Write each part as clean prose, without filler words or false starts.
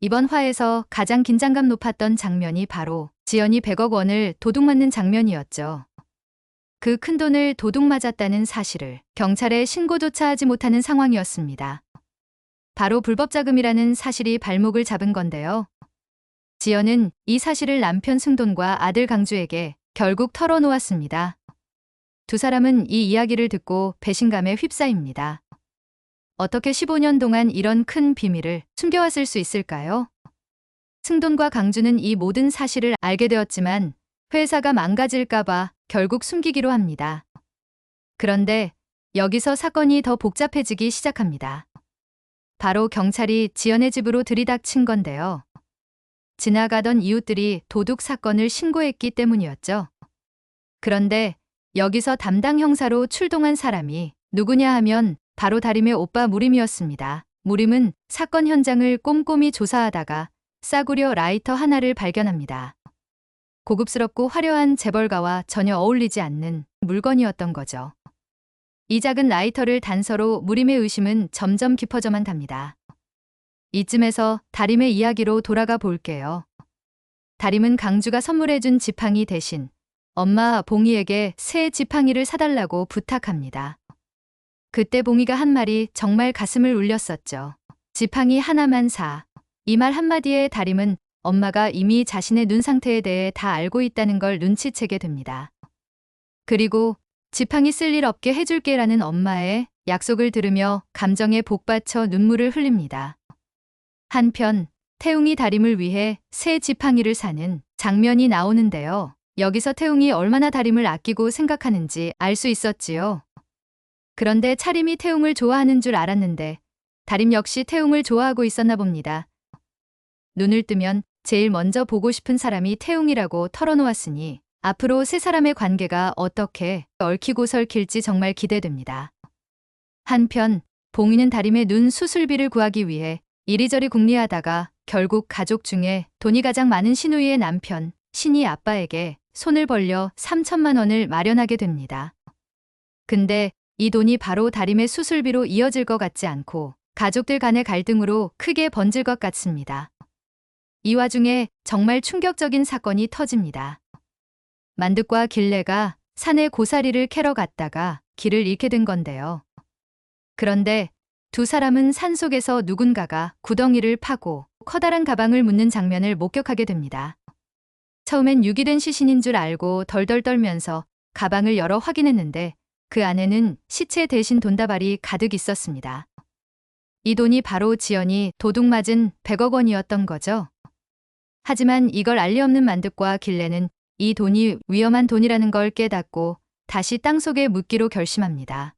이번 화에서 가장 긴장감 높았던 장면이 바로 지연이 100억 원을 도둑 맞는 장면이었죠. 그 큰돈을 도둑 맞았다는 사실을 경찰에 신고조차 하지 못하는 상황이었습니다. 바로 불법 자금이라는 사실이 발목을 잡은 건데요. 지연은 이 사실을 남편 승돈과 아들 강주에게 결국 털어놓았습니다. 두 사람은 이 이야기를 듣고 배신감에 휩싸입니다. 어떻게 15년 동안 이런 큰 비밀을 숨겨왔을 수 있을까요? 승돈과 강주는 이 모든 사실을 알게 되었지만 회사가 망가질까봐 결국 숨기기로 합니다. 그런데 여기서 사건이 더 복잡해지기 시작합니다. 바로 경찰이 지연의 집으로 들이닥친 건데요. 지나가던 이웃들이 도둑 사건을 신고했기 때문이었죠. 그런데 여기서 담당 형사로 출동한 사람이 누구냐 하면 바로 다림의 오빠 무림이었습니다. 무림은 사건 현장을 꼼꼼히 조사하다가 싸구려 라이터 하나를 발견합니다. 고급스럽고 화려한 재벌가와 전혀 어울리지 않는 물건이었던 거죠. 이 작은 라이터를 단서로 무림의 의심은 점점 깊어져만 갑니다. 이쯤에서 다림의 이야기로 돌아가 볼게요. 다림은 강주가 선물해준 지팡이 대신 엄마 봉이에게 새 지팡이를 사달라고 부탁합니다. 그때 봉이가 한 말이 정말 가슴을 울렸었죠. 지팡이 하나만 사. 이 말 한마디에 다림은 엄마가 이미 자신의 눈 상태에 대해 다 알고 있다는 걸 눈치채게 됩니다. 그리고 지팡이 쓸 일 없게 해줄게라는 엄마의 약속을 들으며 감정에 복받쳐 눈물을 흘립니다. 한편 태웅이 다림을 위해 새 지팡이를 사는 장면이 나오는데요. 여기서 태웅이 얼마나 다림을 아끼고 생각하는지 알 수 있었지요. 그런데 차림이 태웅을 좋아하는 줄 알았는데 다림 역시 태웅을 좋아하고 있었나 봅니다. 눈을 뜨면 제일 먼저 보고 싶은 사람이 태웅이라고 털어놓았으니 앞으로 세 사람의 관계가 어떻게 얽히고 설킬지 정말 기대됩니다. 한편 봉이는 다림의 눈 수술비를 구하기 위해 이리저리 궁리하다가 결국 가족 중에 돈이 가장 많은 신우이의 남편 신이 아빠에게 손을 벌려 3천만 원을 마련하게 됩니다. 근데 이 돈이 바로 다림의 수술비로 이어질 것 같지 않고 가족들 간의 갈등으로 크게 번질 것 같습니다. 이 와중에 정말 충격적인 사건이 터집니다. 만득과 길래가 산에 고사리를 캐러 갔다가 길을 잃게 된 건데요. 그런데 두 사람은 산속에서 누군가가 구덩이를 파고 커다란 가방을 묻는 장면을 목격하게 됩니다. 처음엔 유기된 시신인 줄 알고 덜덜 떨면서 가방을 열어 확인했는데 그 안에는 시체 대신 돈다발이 가득 있었습니다. 이 돈이 바로 지연이 도둑 맞은 100억 원이었던 거죠. 하지만 이걸 알 리 없는 만득과 길래는 이 돈이 위험한 돈이라는 걸 깨닫고 다시 땅속에 묻기로 결심합니다.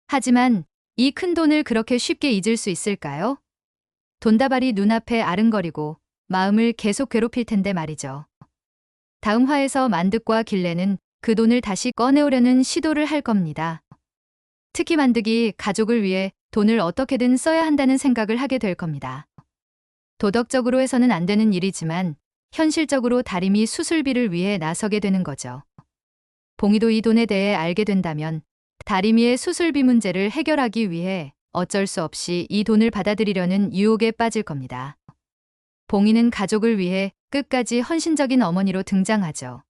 하지만 이 큰 돈을 그렇게 쉽게 잊을 수 있을까요? 돈다발이 눈앞에 아른거리고 마음을 계속 괴롭힐 텐데 말이죠. 다음 화에서 만득과 길래는 그 돈을 다시 꺼내오려는 시도를 할 겁니다. 특히 만득이 가족을 위해 돈을 어떻게든 써야 한다는 생각을 하게 될 겁니다. 도덕적으로 해서는 안 되는 일이지만 현실적으로 다림이 수술비를 위해 나서게 되는 거죠. 봉이도 이 돈에 대해 알게 된다면 다림이의 수술비 문제를 해결하기 위해 어쩔 수 없이 이 돈을 받아들이려는 유혹에 빠질 겁니다. 봉이는 가족을 위해 끝까지 헌신적인 어머니로 등장하죠.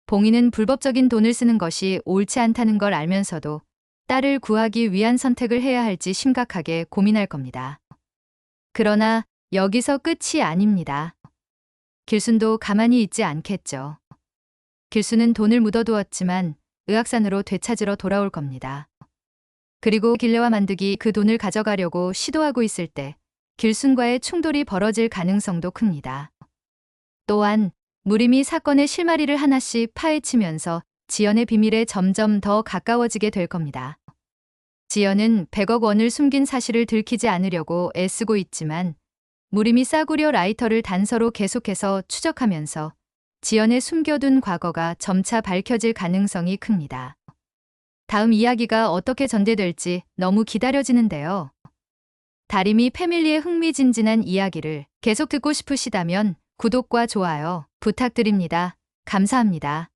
봉이는 불법적인 돈을 쓰는 것이 옳지 않다는 걸 알면서도 딸을 구하기 위한 선택을 해야 할지 심각하게 고민할 겁니다. 그러나 여기서 끝이 아닙니다. 길순도 가만히 있지 않겠죠. 길순은 돈을 묻어두었지만 의악산으로 되찾으러 돌아올 겁니다. 그리고 길래와 만득이 그 돈을 가져가려고 시도하고 있을 때 길순과의 충돌이 벌어질 가능성도 큽니다. 또한 무림이 사건의 실마리를 하나씩 파헤치면서 지연의 비밀에 점점 더 가까워지게 될 겁니다. 지연은 100억 원을 숨긴 사실을 들키지 않으려고 애쓰고 있지만 무림이 싸구려 라이터를 단서로 계속해서 추적하면서 지연의 숨겨둔 과거가 점차 밝혀질 가능성이 큽니다. 다음 이야기가 어떻게 전개될지 너무 기다려지는데요. 다림이 패밀리의 흥미진진한 이야기를 계속 듣고 싶으시다면 구독과 좋아요 부탁드립니다. 감사합니다.